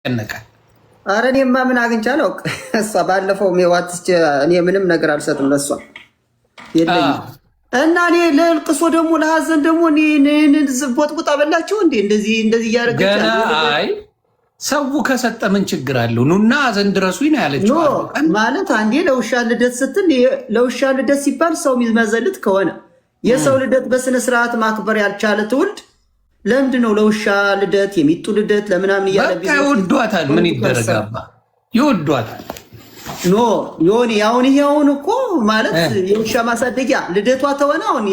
ያነቃል። ኧረ እኔማ ምን አግኝቻለሁ? እሷ ባለፈው ሜዋትች እኔ ምንም ነገር አልሰጥም ለሷ የለኝም። እና እኔ ለልቅሶ ደግሞ ለሀዘን ደግሞ ቦጥቡጣ በላችሁ እንዴ? እንደዚህ እያደረገች ገና አይ ሰው ከሰጠ ምን ችግር አለው? ኑና ሀዘን ድረሱ ነው ያለችው። ማለት አንዴ ለውሻ ልደት ስትል ለውሻ ልደት ሲባል ሰው የሚመዘልት ከሆነ የሰው ልደት በስነ ስርዓት ማክበር ያልቻለ ትውልድ ለምንድን ነው ለውሻ ልደት የሚጡ ልደት ለምናምን እያለ በቃ ይወዷታል። ምን ይደረጋባ ይወዷታል። ኖ ዮኒ አሁን እኮ ማለት የውሻ ማሳደጊያ ልደቷ ተሆነ አሁን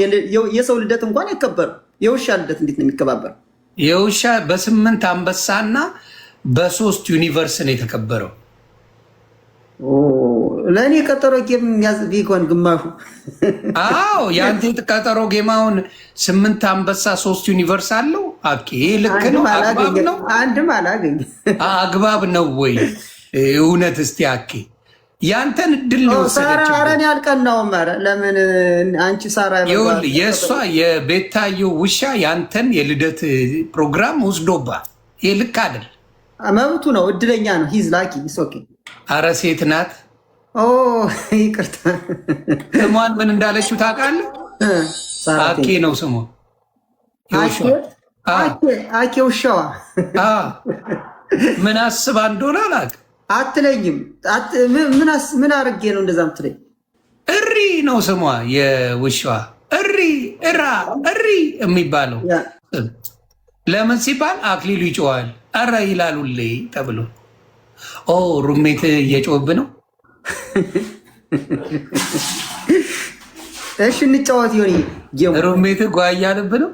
የሰው ልደት እንኳን አይከበርም። የውሻ ልደት እንዴት ነው የሚከባበር? የውሻ በ8 አንበሳና በ3 ዩኒቨርስ ነው የተከበረው። ለእኔ ቀጠሮ ጌም ቢሆን ግማሹ አዎ የአንተ ቀጠሮ ጌማውን 8 አንበሳ 3 ዩኒቨርስ አለው። አኬ ልክ ነው። አግባብ ነው። አንድም አላገኝ አግባብ ነው ወይ እውነት? እስቲ አኬ ያንተን እድል ነው ሳራ አረን ያልቀናውም ኧረ ለምን አንቺ ሳራ የእሷ የቤታየው ውሻ ያንተን የልደት ፕሮግራም ወስዶባት ይሄ ልክ አይደል? መብቱ ነው። እድለኛ ነው። ሂዝ ላኪ ኦኬ። አረ ሴት ናት። ይቅርታ ስሟን ምን እንዳለችው ታውቃለህ? አኬ ነው ስሟ። አኬ ውሻዋ ምን አስባ እንደሆነ አላውቅም። አትለኝም። ምን አርጌ ነው እንደዛ ምትለኝ? እሪ ነው ስሟ የውሻዋ። እሪ እሪ የሚባለው ለምን ሲባል አክሊሉ ይጮዋል። አረ ይላሉሌ ተብሎ ሩሜት እየጮህብ ነው። እሺ እንጫወት። ሆኒ ሩሜት ጓያ ልብ ነው።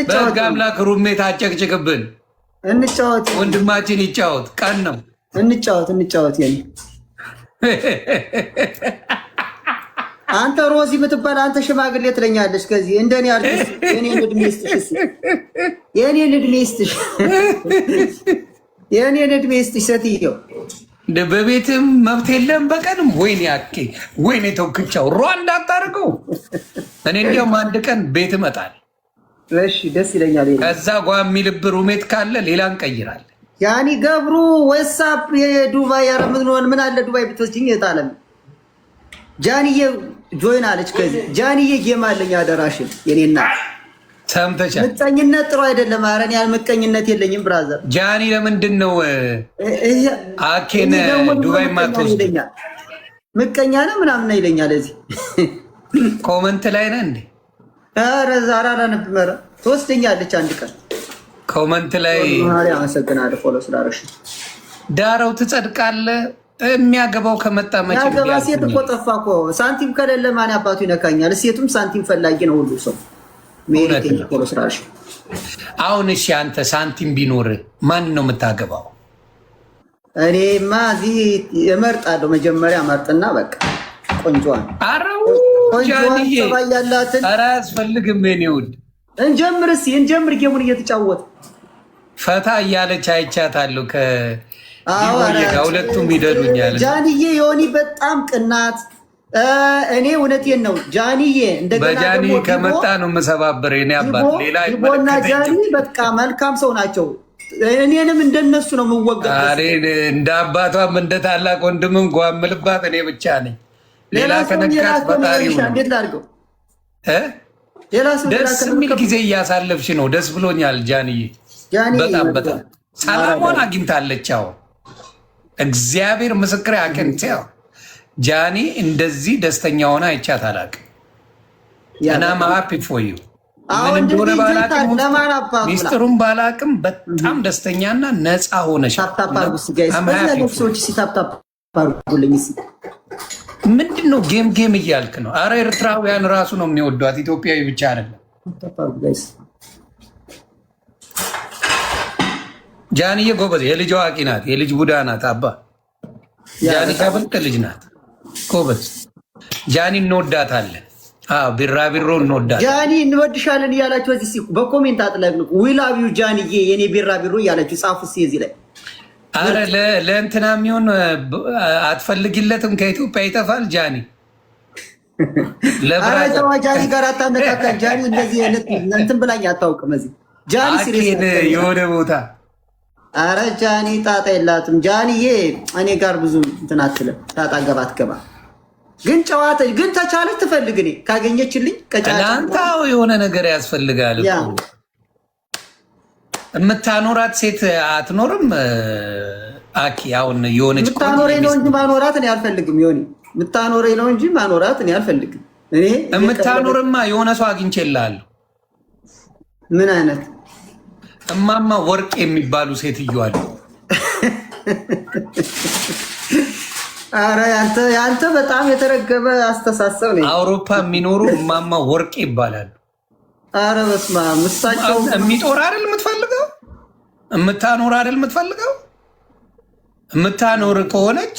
በህግ አምላክ ሩሜት አጨቅጭቅብን። እንጫወት፣ ወንድማችን ይጫወት። ቀን ነው። እንጫወት። ሆኒ አንተ ሮዚ የምትባል አንተ ሽማግሌ ትለኛለች። ከዚህ እንደኔ አርቲስት የኔን እድሜ ይስጥሽ ሴትዮ። በቤትም መብት የለም በቀንም። ወይኔ አኬ ወይኔ ተውክቻው ሯ እንዳታርገው። እኔ እንዲያውም አንድ ቀን ቤት እመጣል። እሺ ደስ ይለኛል። ከዛ ጓ የሚልብ ሩሜት ካለ ሌላ እንቀይራለን። ያኒ ገብሩ ወሳፕ የዱባይ ያረምዝኖን ምን አለ ዱባይ ብትወስጂኝ የታለም ጃንዬ ጆይን አለች። ከዚህ ጃንዬ ጌም አለኝ አደራሽን የኔና ሰምተሻል። ምቀኝነት ጥሩ አይደለም። አረን ያን ምቀኝነት የለኝም ብራዘር። ጃኒ ለምንድን ነው አኬን ዱባይ ማትወስድ? ምቀኛ ነው ምናምን ይለኛል። እዚህ ኮመንት ላይ ነህ እንዴ? ኧረ ዛራራ ነበር ትወስደኛለች አንድ ቀን ኮመንት ላይ። አመሰግናለሁ ፎሎ ስላደረግሽ። ዳረው ትጸድቃለህ። የሚያገባው ከመጣ መቼ ያገባ ሴት እኮ ጠፋ እኮ። ሳንቲም ከሌለ ማን አባቱ ይነካኛል? ሴቱም ሳንቲም ፈላጊ ነው ሁሉ ሰው። አሁን እሺ አንተ ሳንቲም ቢኖር ማን ነው የምታገባው? እኔማ እዚህ እመርጣለሁ። መጀመሪያ መርጥና በቃ ቆንጆዋን ያላትን ኧረ አያስፈልግም። ኔ ውድ እንጀምር ጌሙን እየተጫወት ፈታ እያለች አይቻታለሁ። ከሁለቱም ይደሉኛል። ጃንዬ ዮኒ በጣም ቅናት። እኔ እውነቴን ነው ጃንዬ። እንደገና በጃኒ ከመጣ ነው የምሰባበር። የኔ አባት ሌላ ቦና ጃኒ በቃ መልካም ሰው ናቸው። እኔንም እንደነሱ ነው የምወገድ። እንደ አባቷም እንደ ታላቅ ወንድምም ጓምልባት እኔ ብቻ ነኝ። ሌላ ከነካት ፈጣሪ ነው። ደስ የሚል ጊዜ እያሳለፍሽ ነው። ደስ ብሎኛል ጃንዬ። በጣም ሰላሟን አግኝታለች። አሁን እግዚአብሔር ምስክር አቅንቴው ጃኒ እንደዚህ ደስተኛ ሆነ አይቻት አላውቅም። እና ሃፒ ፎር ዩ ምን እንደሆነ ባላውቅም ሚስጥሩን ባላውቅም በጣም ደስተኛና ነፃ ሆነሽ ምንድን ነው ጌም እያልክ ነው? አረ ኤርትራውያን ራሱ ነው የሚወዷት፣ ኢትዮጵያዊ ብቻ አይደለም። ጃንዬ ጎበዝ የልጅ አዋቂ ናት። የልጅ ቡዳ ናት። አባ ጃኒ ከብልጥ ልጅ ናት። ጎበዝ ጃኒ እንወዳታለን። ቢራቢሮ እንወዳታለን። ጃኒ እንወድሻለን እያላችሁ እዚህ በኮሜንት አጥለቅልቁ። ዊላቪዩ ጃንዬ የኔ ቢራቢሮ እያላችሁ ጻፉ። እዚህ ላይ አረ ለእንትና የሚሆን አትፈልጊለትም። ከኢትዮጵያ ይጠፋል ጃኒ። ለብራተዋ ጃኒ ጋር አታነካካ። ጃኒ እንደዚህ እንትን ብላኝ አታውቅም። እዚህ ጃኒ የሆነ ቦታ አረ ጃኒ ጣጣ የላትም። ጃኒዬ እኔ ጋር ብዙ እንትን አትልም። ጣጣ ገባ አትገባ። ግን ጨዋታ ግን ተቻለች ትፈልግ እኔ ካገኘችልኝ ለአንተው የሆነ ነገር ያስፈልጋል። የምታኖራት ሴት አትኖርም። አኪ አሁን የሆነች የምታኖረኝ ነው እንጂ ማኖራት እኔ አልፈልግም። ዮኒ የምታኖረኝ ነው እንጂ ማኖራት እኔ አልፈልግም። እኔ የምታኖርማ የሆነ ሰው አግኝቼልሃለሁ። ምን አይነት እማማ ወርቅ የሚባሉ ሴትዮ አሉ። አረ ያንተ በጣም የተረገበ አስተሳሰብ ነው። አውሮፓ የሚኖሩ እማማ ወርቅ ይባላሉ። አረ በስመ አብ እሳቸው የሚጦር አይደል የምትፈልገው? የምታኖር አይደል የምትፈልገው? የምታኖር ከሆነች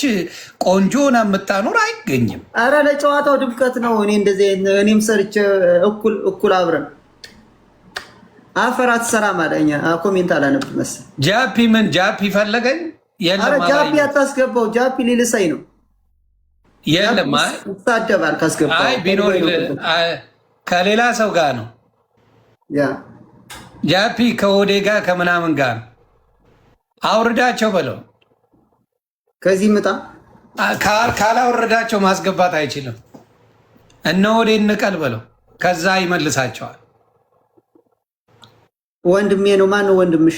ቆንጆና የምታኖር አይገኝም። አረ ለጨዋታው ድምቀት ነው። እኔ እንደዚህ እኔም ሰርቼ እኩል አብረን አፈራት ሰራ ማለኛ ኮሜንት አላነብ መሰል ጃፒ ምን ጃፒ ፈለገኝ? አረ ጃፒ አታስገባው። ጃፒ ሊልሰኝ ነው። የለም ታደባል ካስገባው። አይ ቢኖር ከሌላ ሰው ጋር ነው። ያ ጃፒ ከወዴ ጋር ከምናምን ጋር አውርዳቸው በለው። ከዚህ ምጣ ካላወረዳቸው ማስገባት አይችልም። እነ ወዴ እንቀል በለው። ከዛ ይመልሳቸዋል። ወንድሜ ነው። ማን ነው ወንድምሽ?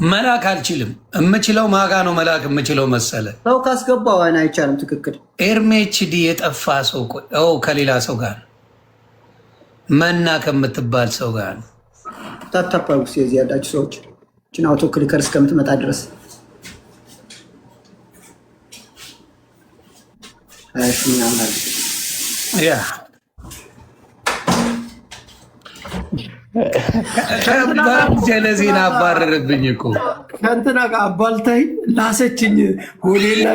መላክ አልችልም። የምችለው ማጋ ነው መላክ የምችለው መሰለ። ሰው ካስገባው አይቻልም። ትክክል። ኤርሜችዲ የጠፋ ሰው ከሌላ ሰው ጋር ነው። መና ከምትባል ሰው ጋር ነው። ታታፓሉ ሲዚ ያላችሁ ሰዎች ችን አውቶ ክሊከር እስከምትመጣ ድረስ ያ ጀለዜና አባረረብኝ እኮ ከእንትና ጋር አባልታይ ላሰችኝ። ሆዴና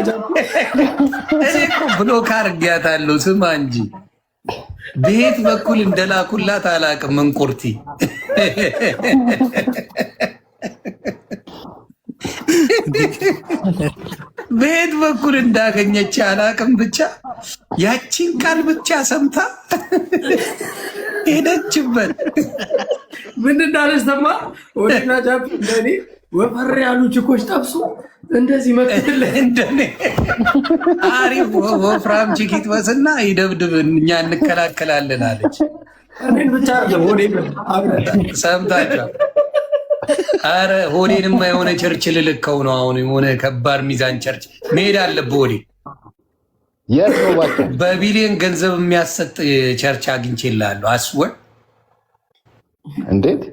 እኔ እኮ ብሎክ አድርጊያታለሁ። ስማ እንጂ በየት በኩል እንደላኩላት አላቅም። እንቁርቲ በየት በኩል እንዳገኘች አላቅም። ብቻ ያቺን ቃል ብቻ ሰምታ ሄደችበት። ምን እንዳለች ተማ ወደና ጃፒ እንደኔ ወፈር ያሉ ችኮች ጠብሱ እንደዚህ መጥተለ እንደኔ አሪፍ ወፍራም ችኪት ወስና ይደብድብ እኛ እንከላከላለን አለች። እኔን ብቻ ሆዴ ሰምታችኋል። አረ ሆዴንማ የሆነ ቸርች ልልከው ነው። አሁን የሆነ ከባድ ሚዛን ቸርች መሄድ አለብህ ሆዴ። በቢሊየን ገንዘብ የሚያሰጥ ቸርች አግኝቼልሃለሁ። አስወር እንዴት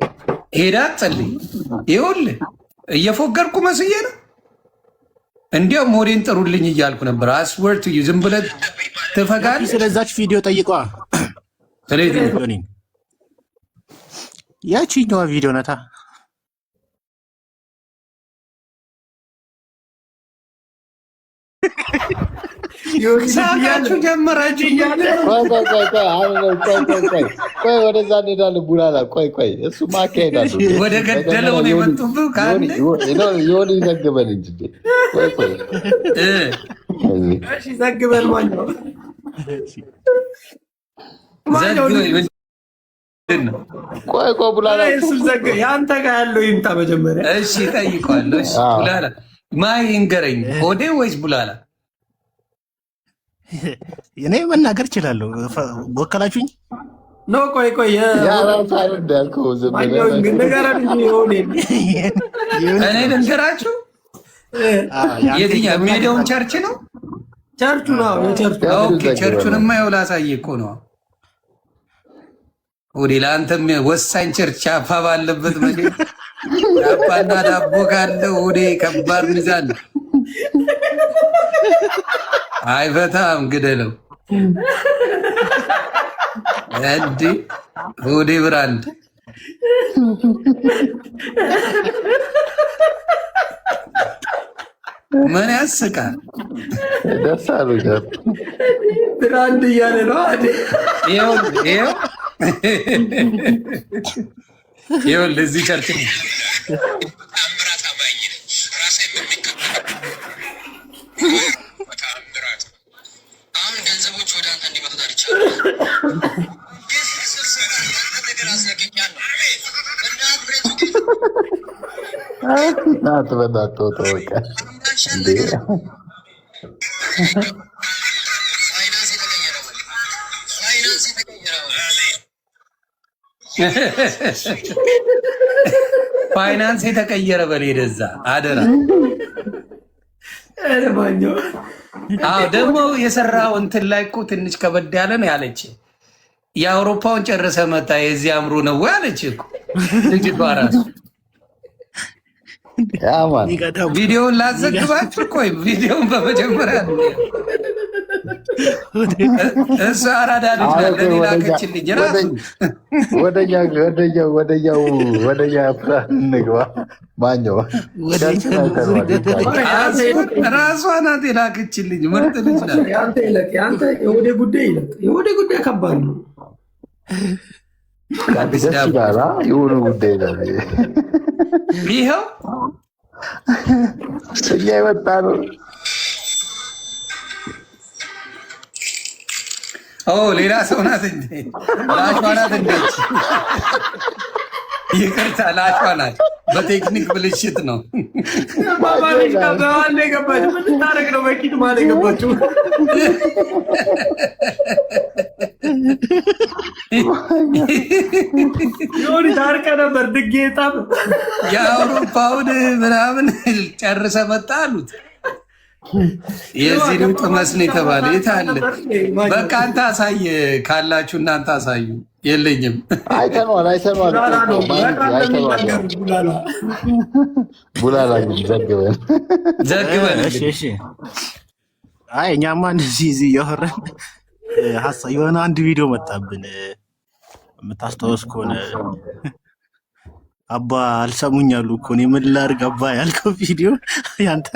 ሄዳ ጸልይ። ይኸውልህ እየፎገርኩ መስዬ ነው። እንዲያውም ሆዴን ጥሩልኝ እያልኩ ነበር። አስወር ቱ ዩ ዝም ብለህ ትፈጋለህ። ስለዛች ቪዲዮ ጠይቋ። ያቺኛዋ ቪዲዮ ነታ ሳቃችሁ ጀመራችሁ እያለ ቆይ ወደዛ እንሄዳለን። ቡላላ ቆይ እሱ ማካሄዳሉ ወደ ገደለው ነው የመጡብህ። ከአንድ የሆነ ይዘግበን እንጂ ቆይ ዘግበን ማነው ቆይ ቡላላ የአንተ ጋር ያለው ይምጣ መጀመሪያ። እሺ ጠይቀዋለሁ። ቡላላ ማን ይንገረኝ፣ ሆዴ ወይስ ቡላላ? እኔ መናገር እችላለሁ። ወከላችሁኝ ነው። ቆይ እኔ ልንገራችሁ። የትኛው ሜዳውን ቸርች ነው? ቸርቹ ነው። ቸርቹንማ ይኸው ላሳየህ እኮ ነው። ወዴ ለአንተም ወሳኝ ቸርች አፋ ባለበት መ ዳባና ዳቦ ካለ ወዴ ከባድ ሚዛን አይፈታም። ግደለው እንዲ ወዴ ብራንድ ምን ያስቃል? ደስ አሉ ብራንድ እያለ ነው። ይኸውልህ እዚህ ቸርች ነው። አሁን ገንዘቦች ወደ አንተ እንዲመጡ ዳርቻ አትበላቶ ተወቀ እንዴ ፋይናንስ የተቀየረ በል ሄደዛ አደራ። አዎ ደግሞ የሰራው እንትን ላይ እኮ ትንሽ ከበድ ያለ ነው ያለች። የአውሮፓውን ጨርሰ መጣ የዚህ አምሮ ነው ወይ አለች እኮ ልጅቷ ራሱ። ቪዲዮውን ላዘግባችሁ። ቆይ ቪዲዮውን በመጀመሪያ እሱ አራዳ ልጅ ለኔ ላከችልኝ ራሱ። ወደኛ ፕላን እንግባ። ማኛው ራሷ ናት የላከችልኝ። ምርጥ ልጅ ናት። ያንተ የወደ ጉዳይ ከባድ ነው። ደስ ይላል የሆነ ጉዳይ ነው። ይኸው እኛ የመጣ ነው። ሌላ ሰው ናት እንዴ? ላሿ ናት እንዴ? ይቅርታ ላሿ ናት። በቴክኒክ ብልሽት ነው። በማን የገባችው? ምን ታረግ ነው? በቂት ማን የገባችው? የሆነ ታርቀ ነበር ድጌጣ የአውሮፓውን ምናምን ጨርሰ መጣ አሉት። የዚህ ልውጥ መስን የተባለ የት አለ? በቃ አንተ አሳየ ካላችሁ እናንተ አሳዩ። የለኝም። አይተነዋል። ቡላላ ዘግበን አይ እኛማ እንደዚህ እዚህ እያወራን የሆነ አንድ ቪዲዮ መጣብን። የምታስታውስ ከሆነ አባ አልሰሙኝ አሉ እኮ እኔ ምን ላድርግ አባ ያልከው ቪዲዮ ያንተ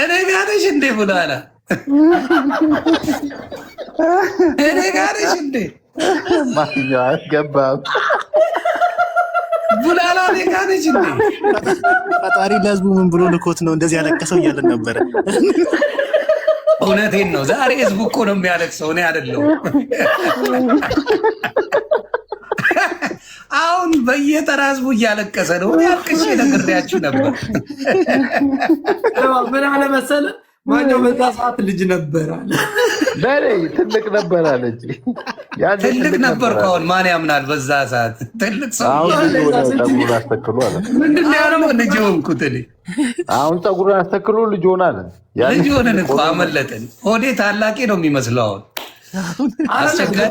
እኔ ጋር ነሽ እንዴ ቡላላ? እኔ ጋር ነሽ እንዴ? ማንኛው አያስገባም። ቡላላ እኔ ጋር ነሽ እንዴ? ፈጣሪ ለህዝቡ ምን ብሎ ልኮት ነው እንደዚህ ያለቀሰው እያለን ነበረ። እውነቴን ነው። ዛሬ ህዝቡ እኮ ነው የሚያለቅሰው፣ እኔ አይደለሁም። አሁን በየተራ ህዝቡ እያለቀሰ ነው። ያልቅሽ ነግሬያችሁ ነበር። ምን አለ መሰለህ? ማነው በዛ ሰዓት ልጅ ነበር አለ። ትልቅ ነበር አለች። ትልቅ ነበር። አሁን ማን ያምናል? በዛ ሰዓት ትልቅ ሰው ፀጉሩን አስተክሎ አለ። ምንድን ነው ያለው? ልጅ ሆንኩት እኔ። አሁን ፀጉሩን አስተክሎ ልጅ ሆነ አለ። ልጅ ሆነን እኮ አመለጠን። ሆዴ ታላቄ ነው የሚመስለው አሁን።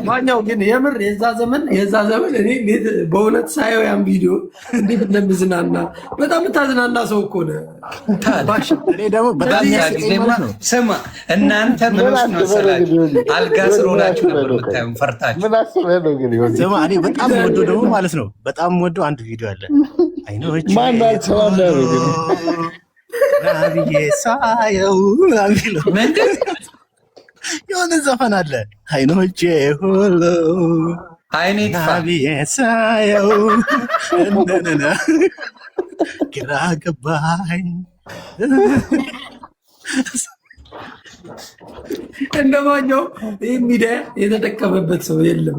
ማኛው ግን የምር የዛ ዘመን እኔ እንዴት በእውነት ሳየው ያን ቪዲዮ እንዴት እንደምዝናና በጣም የምታዝናና ሰው እኮ ነህ። ስማ እናንተ ምን ውስጥ መሰላችሁ? አልጋ ስር ሆናችሁ ነበር የምታዩን ፈርታችሁ። እኔ በጣም ወዶ ደግሞ ማለት ነው በጣም ወዶ አንድ ቪዲዮ አለ። አይኖች ናብዬ ሳየው ምንድን የሆነ ዘፈን አለ። አይኖቼ ሁሉ አይኔ ናብዬ ሳየው እንደነና ግራ ገባኝ። እንደማኛው ይህ ሚዲያ የተጠቀመበት ሰው የለም።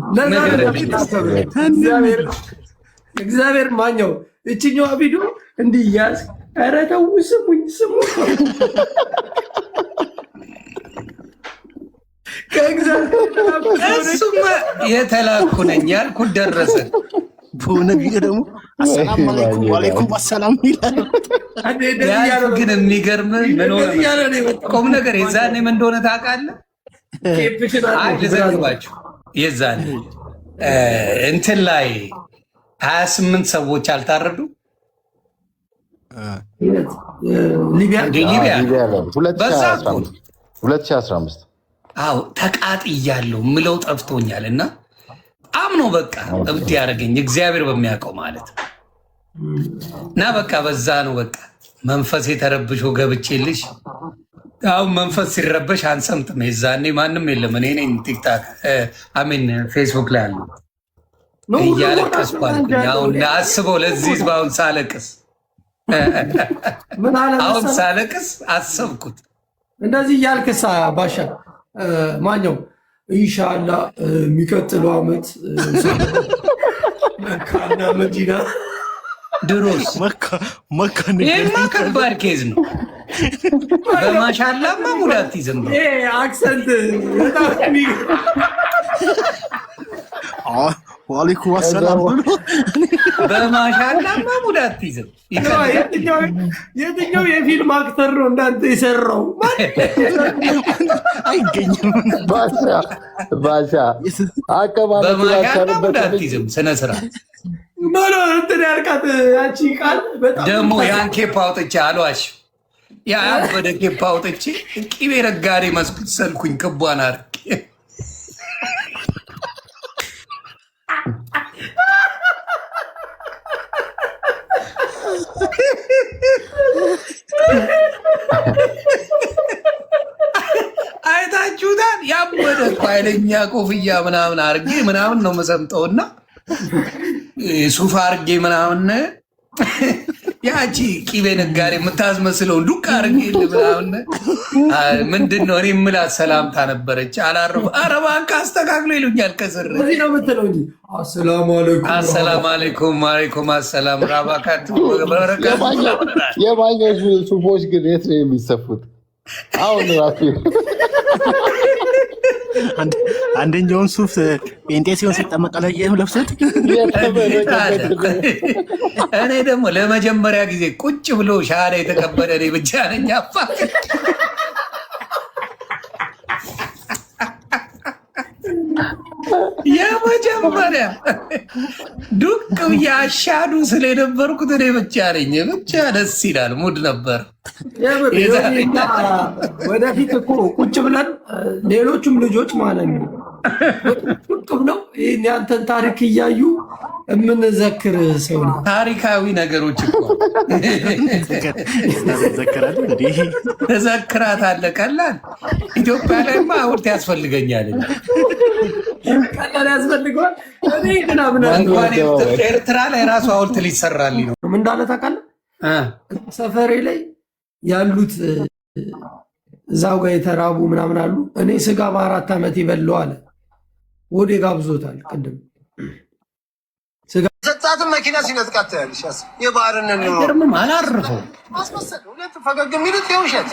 እግዚአብሔር ማኛው እችኛዋ ቪዲዮ እንዲያዝ ኧረ ተው ስሙኝ እሱማ የተላኩ ነኝ ያልኩት ደረሰ። በሆነ ቪዲዮ ደግሞ አሰላም አለይኩም ወአለይኩም አሰላም ይላል። ግን የሚገርም ቁም ነገር የዛኔ ምን እንደሆነ ታውቃለህ? ልዘግባችሁ። የዛኔ እንትን ላይ 28 ሰዎች አልታረዱ ሊቢያ 2015 አዎ ተቃጥያለሁ ምለው ጠፍቶኛል። እና አምኖ በቃ እብድ ያደረገኝ እግዚአብሔር በሚያውቀው ማለት እና በቃ በዛ ነው በቃ መንፈስ የተረብሾ ገብቼልሽ። አሁን መንፈስ ሲረበሽ አንሰምጥም። የዛኔ ማንም የለም። እኔ ነኝ ቲክታክ አሜን ፌስቡክ ላይ አሉ እያለቀስኩ አልኩኝ። አሁን አስበው ለዚህ ህዝብ አሁን ሳለቅስ አሁን ሳለቅስ አሰብኩት። እንደዚህ እያልክሳ ባሻ ማኛው ኢንሻአላህ የሚቀጥለው ዓመት መካና መዲና ድሮስ ይሄማ ከባድ ኬዝ ነው። በማሻላማ ሙዳት ይዘም አክሰንት በጣም ዋሊኩም አሰላም ብሎ በማሻላማ ሙዳት ይዘም የትኛው የፊልም አክተር ነው እንዳንተ የሰራው? አይገኝም። ባሻ በማሻላ ሙዳት ይዘም ስነ ስርዓት እንትን ያልካት ያቺ ቃል በጣም ደግሞ ያን ኬፕ አውጥቼ አልዋሽም። ያ ያበደ ኬፕ አውጥቼ ቅቤ ረጋዴ መስኩት ሰልኩኝ ክቧን አርቄ አይታችሁታል። ያበደ ኃይለኛ ኮፍያ ምናምን አርጌ ምናምን ነው መሰምጠውና ሱፍ አርጌ ምናምን ያቺ ቅቤ ነጋዴ የምታስመስለውን ዱቅ አርጌ ምናምን ምንድን ነው እኔ የምላት ሰላምታ ነበረች። አላረፉ አረባንክ አስተካክሎ ይሉኛል ከስር ነው የምትለው እንጂ አሰላም አለይኩም ዋለይኩም አሰላም ራባካቱ በረካቱ። የማኞች ሱፎች ግን የት ነው የሚሰፉት? አሁን ራሱ አንደኛውን ሱፍ ጴንጤ ሲሆን ሲጠመቅ አላየህም ለብሰት? እኔ ደግሞ ለመጀመሪያ ጊዜ ቁጭ ብሎ ሻሃዳ የተቀበለ እኔ ብቻ ነኝ። አፋ የመጀመሪያ ዱቅ ብዬ አሻዱ ስለነበርኩት እኔ ብቻ ነኝ። ብቻ ደስ ይላል። ሙድ ነበር። ወደፊት እኮ ቁጭ ብለን ሌሎቹም ልጆች ማለት ነው ቁጭ ብለው ይህን ያንተን ታሪክ እያዩ የምንዘክር ሰው ነው። ታሪካዊ ነገሮች እኮ ተዘክራታለህ። ቀላል ኢትዮጵያ ላይማ ሐውልት ያስፈልገኛል። ቀላል ያስፈልገዋል። እንኳን ኤርትራ ላይ ራሱ ሐውልት ሊሰራልኝ ነው። ምን እንዳለ ታውቃለህ? ሰፈሬ ላይ ያሉት እዛው ጋር የተራቡ ምናምን አሉ። እኔ ስጋ በ4 ዓመት ይበለው አለ። ወደ ጋብዞታል። ቅድም ሰጣትን መኪና ሲነጥቃት ታያለሽ። የባህርነን ነው ግርምም አላርፈው ማስመሰል ሁለት ፈገግ የሚሉት የውሸት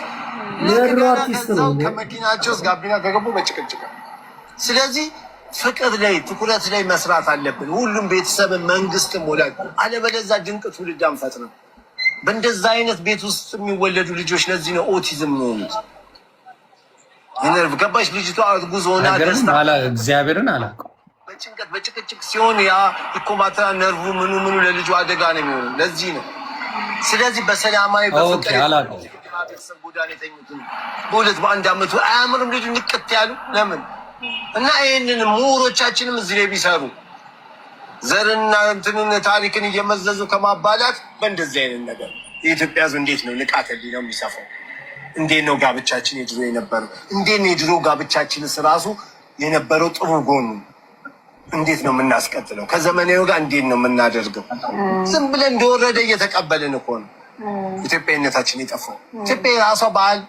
ከመኪናቸው ውስጥ ጋቢና ከገቡ በጭቅጭቅ። ስለዚህ ፍቅር ላይ ትኩረት ላይ መስራት አለብን። ሁሉም ቤተሰብን፣ መንግስትም ወላጅ። አለበለዚያ ድንቅ ትውልድ አንፈጥርም። በእንደዛ አይነት ቤት ውስጥ የሚወለዱ ልጆች ለዚህ ነው ኦቲዝም የሆኑት። የነርቭ ገባሽ? ልጅቷ እርጉዝ ሆና ደስታ እግዚአብሔርን አላውቀው በጭንቀት በጭቅጭቅ ሲሆን ያ ኢኮማትራ ነርቭ ምኑ ለልጁ አደጋ ነው የሚሆነው። ለዚህ ነው። ስለዚህ በሰላማዊ በፍቅር ቤተሰብ ጎዳና የተኙትን በሁለት በአንድ ዓመቱ አያምርም ልጁ ንቅት ያሉ ለምን እና ይህንን ምሁሮቻችንም እዚህ ላይ ቢሰሩ ዘርና እንትንን ታሪክን እየመዘዙ ከማባላት በእንደዚህ አይነት ነገር የኢትዮጵያ ሕዝብ እንዴት ነው ንቃተ ህሊናው የሚሰፋው? እንዴት ነው ጋብቻችን የድሮ የነበረው? እንዴት ነው የድሮ ጋብቻችንስ ራሱ የነበረው ጥሩ ጎኑ እንዴት ነው የምናስቀጥለው? ከዘመናዊ ጋር እንዴት ነው የምናደርገው? ዝም ብለን እንደወረደ እየተቀበልን እኮ ነው ኢትዮጵያዊነታችን የጠፋው። ኢትዮጵያ የራሷ ባህል፣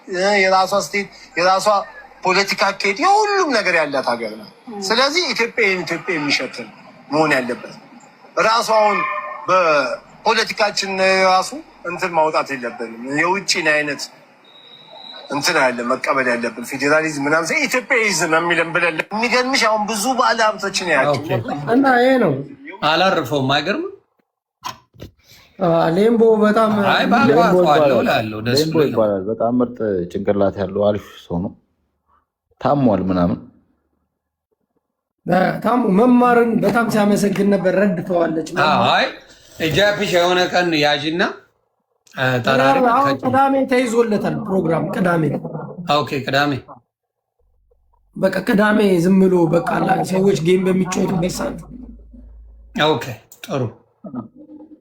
የራሷ ስቴት፣ የራሷ ፖለቲካ አካሄድ፣ የሁሉም ነገር ያላት ሀገር ነው። ስለዚህ ኢትዮጵያ የሚሸትን መሆን ያለበት ራሱ አሁን በፖለቲካችን ራሱ እንትን ማውጣት የለብንም። የውጭን አይነት እንትን አለ መቀበል ያለብን ፌዴራሊዝም ምናምን ኢትዮጵያዊዝም የሚለን ብለን የሚገርምሽ አሁን ብዙ ባለ ሀብቶችን ያቸው እና ይሄ ነው አላርፈውም። አይገርምም? ሌምቦ በጣም ደስ ብሎ ይባላል። በጣም ምርጥ ጭንቅላት ያለው አሪፍ ሰው ነው። ታሟል ምናምን ታሙ መማርን በጣም ሲያመሰግን ነበር። ረድተዋለች። አይ እጃፒሽ የሆነ ቀን ያዥና ቅዳሜ ተይዞለታል ፕሮግራም። ቅዳሜ ቅዳሜ በቃ ቅዳሜ ዝም ብሎ በቃ ሰዎች ጌም በሚጫወቱበት ሰዓት ጥሩ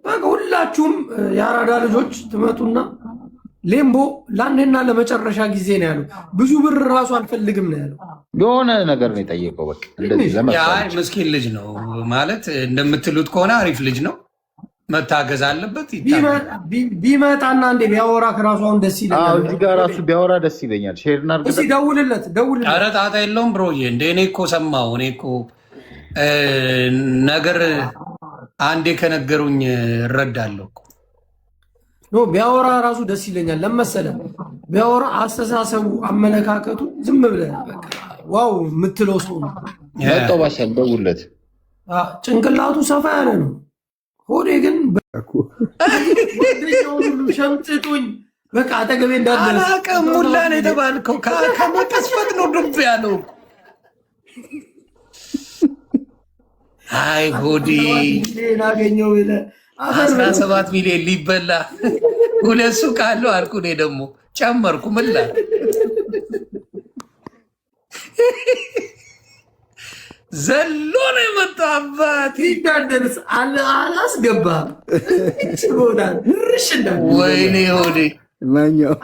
በቃ ሁላችሁም የአራዳ ልጆች ትመጡና ሌምቦ ለአንዴና ለመጨረሻ ጊዜ ነው ያለው። ብዙ ብር ራሱ አልፈልግም ነው ያለው። የሆነ ነገር ነው የጠየቀው። በቃ ምስኪን ልጅ ነው ማለት እንደምትሉት ከሆነ አሪፍ ልጅ ነው። መታገዝ አለበት። ቢመጣና እንዴ ቢያወራ ከራሱ አሁን ደስ ይለኛል። እዚህ ጋር ራሱ ቢያወራ ደስ ይለኛል። ሼርና ደውልለት። ኧረ ጣጣ የለውም ብሮዬ። እንደ እኔ እኮ ሰማሁ። እኔ እኮ ነገር አንዴ ከነገሩኝ እረዳለሁ። ኖ ቢያወራ ራሱ ደስ ይለኛል። ለመሰለ ቢያወራ አስተሳሰቡ፣ አመለካከቱ ዝም ብለህ በቃ ዋው የምትለው ሰው ነው። መጣው ባሻል ደውለት። ጭንቅላቱ ሰፋ ያለ ነው። ሆዴ ግን ሁሉ ሸምጥጡኝ በቃ አጠገቤ እንዳደረስ አላውቅም። ሙላ ነው የተባልከው። ከመቀስፈት ነው ዱብ ያለው። አይ ሆዴ ናገኘው ብለህ 17 ሚሊዮን ሊበላ ሁለት ሱቅ አለው አልኩ። እኔ ደግሞ ጨመርኩ። ምን ላ ዘሎ ነው የመጣው። አባቴ ሲዳደርስ አላስገባም። ወይኔ ሆዴ ማኛው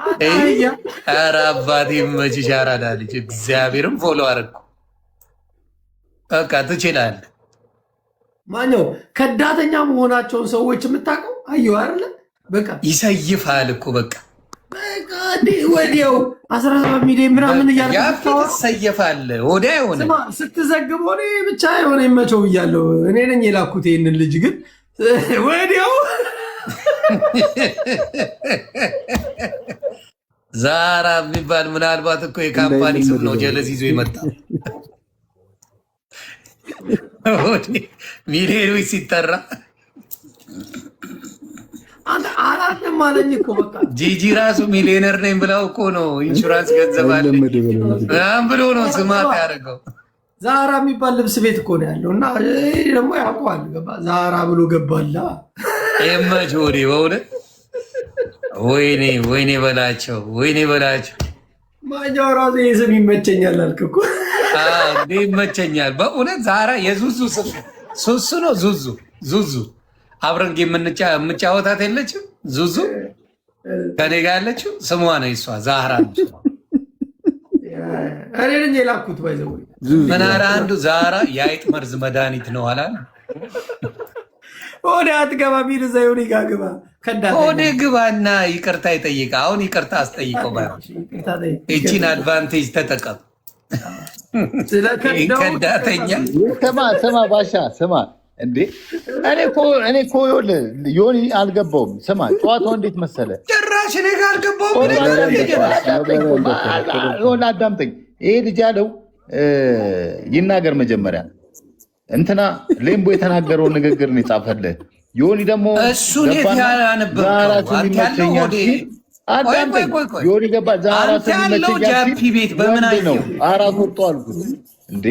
ኧረ አባቴ መችሽ አራዳ ልጅ እግዚአብሔርም ፎሎ አደረኩ። በቃ ትችላለህ። ማኛው ከዳተኛ መሆናቸውን ሰዎች የምታውቀው አየሁ አይደለ? በቃ ይሰይፋል እኮ በቃ ወዲያው 17 ሚሊዮን ምናምን እያልኩ ትሰየፋለህ። ወዲያ የሆነ ስትዘግብ ሆኔ ብቻ የሆነ ይመቸው እያለሁ እኔ ነኝ የላኩት ይህንን ልጅ ግን ወዲያው ዛራ የሚባል ምናልባት እኮ የካምፓኒ ስም ነው ጀለስ ይዞ የመጣ ሚሊዮኖች ሲጠራ አላለም አለኝ እኮ በቃ ጂጂ ራሱ ሚሊዮነር ነኝ ብለው እኮ ነው ኢንሹራንስ ገንዘብ አለ ብሎ ነው ስማት ያደርገው። ዛራ የሚባል ልብስ ቤት እኮ ነው ያለው እና ደግሞ ያውቀዋል። ገባ ዛራ ብሎ ገባላ የመች ወዴ በእውነት ወይኔ ወይኔ በላቸው ወይኔ በላቸው። ማኛው ራሱ ይህ ስም ይመቸኛል አልክ እኮ እንዴ ይመቸኛል በእውነት። ዛራ የዙዙ ስም ሱሱ ነው። ዙዙ ዙዙ አብረን የምጫወታት የለችም ዙዙ ከኔ ጋር ያለችው ስሟ ነው እሷ ዛራ ነው። እኔ ነኝ የላኩት ባይዘው ምን አረ አንዱ ዛራ የአይጥ መርዝ መድኃኒት ነው አላል። ወደ አትገባ ሚል እዛ ይሁን ይጋግባ ወደ ግባና ይቅርታ ይጠይቃ። አሁን ይቅርታ አስጠይቀው ባይሆን እቺን አድቫንቴጅ ተጠቀም። ከዳተኛ ስማ ባሻ ስማ እንዴ እኔ እኮ ዮኒ አልገባውም። ስማ ጨዋታው እንዴት መሰለ? ጭራሽ እኔ ጋር አልገባውም። አዳምጠኝ። ይሄ ልጅ ያለው ይናገር መጀመሪያ እንትና ሌምቦ የተናገረውን ንግግር ነው የጻፈልህ። ዮኒ ደግሞ እሱን ዮኒ ገባ ዛራ ጃፒ ቤት በምን ነው አራት ወጥቶ አልኩት እንዴ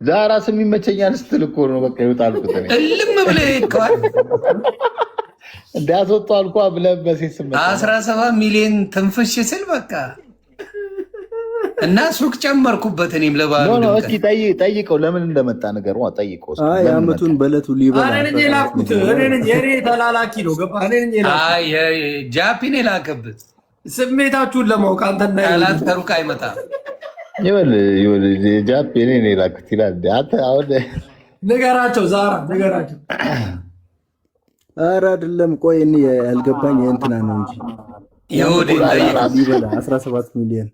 ዛራ ስም ይመቸኛል ስትል እኮ ነው በቃ ይወጣልኩት እኔ እልም ብለህ ሄድከዋል። እንዳስወጡ አልኳ ብለህ በሴት ስም 17 ሚሊዮን ትንፍሽ ስል በቃ እና ሱቅ ጨመርኩበት። እኔም ለባሉ ነው እስኪ ጠይቀው ለምን እንደመጣ ነገር ነው ጠይቀው። አይ አመቱን በለቱ ሊበላ እኔ ነኝ የላኩት። እኔ ነኝ የኔ ተላላኪ ነው ገባ። እኔ ነኝ የላኩት። አይ ጃፒን የላከብት ስሜታችሁን ለማወቅ አንተና ያላት ከሩቅ አይመጣም። ይወል ጃፒ እኔ ነኝ የላኩት ይላል። አንተ አሁን ንገራቸው ዛራ ንገራቸው። ኧረ አይደለም ቆይ እኔ ያልገባኝ እንትና ነው እንጂ ይሁዲ ሊበላ 17 ሚሊዮን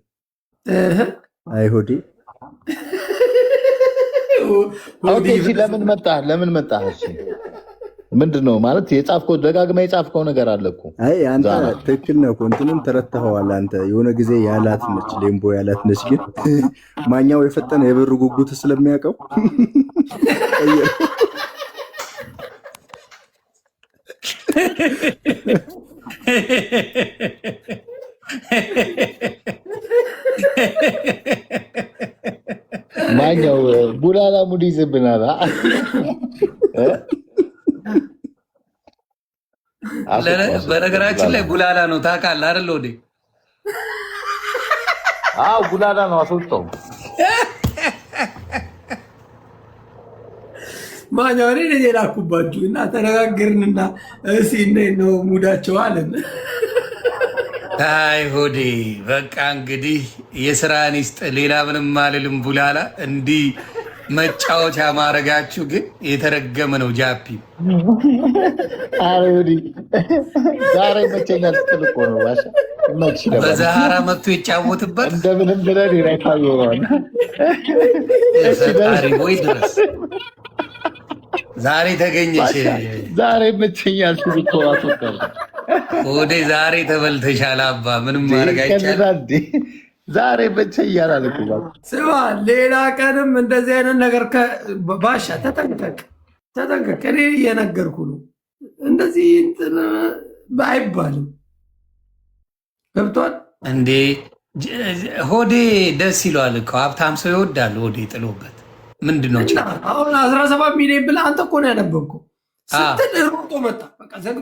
አይሁዲ ለምን መጣ? እሺ ምንድን ነው ማለት የጻፍከው? ደጋግማ የጻፍከው ነገር አለ እኮ። አይ አንተ ትክክል ነው እኮ እንትንም ተረተኸዋል አንተ። የሆነ ጊዜ ያላት ነች ሌምቦ ያላት ነች፣ ግን ማኛው የፈጠነ የብር ጉጉት ስለሚያውቀው ማኛው ቡላላ ሙድ ይዝብናል። በነገራችን ላይ ቡላላ ነው ታውቃለህ አይደል? ወዴ አዎ ቡላላ ነው አስወጣው። ማኛው እኔ ነኝ የላኩባችሁ እና ተነጋገርንና እስኪ እንዴት ነው ሙዳቸው አለን። አይ ሆዴ በቃ እንግዲህ የስራን ይስጥ፣ ሌላ ምንም አልልም። ቡላላ እንዲህ መጫወቻ ማድረጋችሁ ግን የተረገመ ነው። ጃፒ አሬዲ ዛሬ መቼኛል ስትል እኮ ነው ባሻ በዛሃራ መጥቶ ይጫወትበት እንደምንም ብለን ይራታየዋል። ፈጣሪ ወይ ድረስ ዛሬ ተገኘሽ። ዛሬ መቸኛል ትብቶራቱ ወደ ዛሬ ተበልተሻል አባ ምንም ማድረግ አይቻልም። ዛሬ መቸኛል አልኩ። ስማ ሌላ ቀንም እንደዚህ አይነት ነገር ባሻ ተጠንቀቅ። እኔ እየነገርኩ ነው። እንደዚህ አይባልም። ገብቷል እንዴ? ሆዴ ደስ ይለዋል እኮ ሀብታም ሰው ይወዳል። ሆዴ ጥሎበት ምንድን ነው አሁን 17 ሚሊዮን ብለህ አንተ እኮ ነው ያነበብከው ስትል ሮጦ መጣ።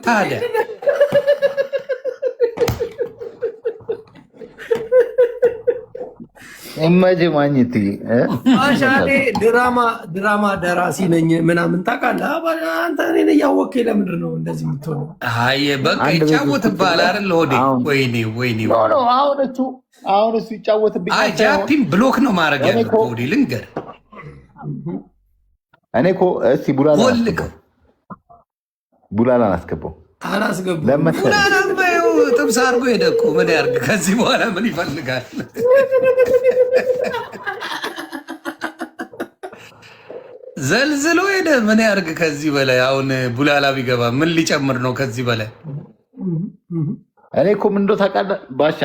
ታዲያ እመጅ ማኝት አሻኔ ድራማ ደራሲ ነኝ ምናምን ታውቃለህ። አንተ እኔን እያወቅህ ለምንድን ነው እንደዚህ የምትሆነው? አይ በቃ ይጫወትብሃል አይደል? ሆዴ ወይኔ አሁን እሱ ይጫወትብኝ። አይ ጃፒን ብሎክ ነው ማድረግ ያለው ሆዴ ልንገር። እኔ እኮ እስቲ ቡላላን አስገባው ለመሰለኝ ጥብስ አድርጎ ሄደ እኮ ምን ያርግ? ከዚህ በኋላ ምን ይፈልጋል? ዘልዝሎ ሄደ ምን ያርግ? ከዚህ በላይ አሁን ቡላላ ቢገባ ምን ሊጨምር ነው ከዚህ በላይ? እኔ እኮ ምን እንደው ታውቃለህ ባሻ፣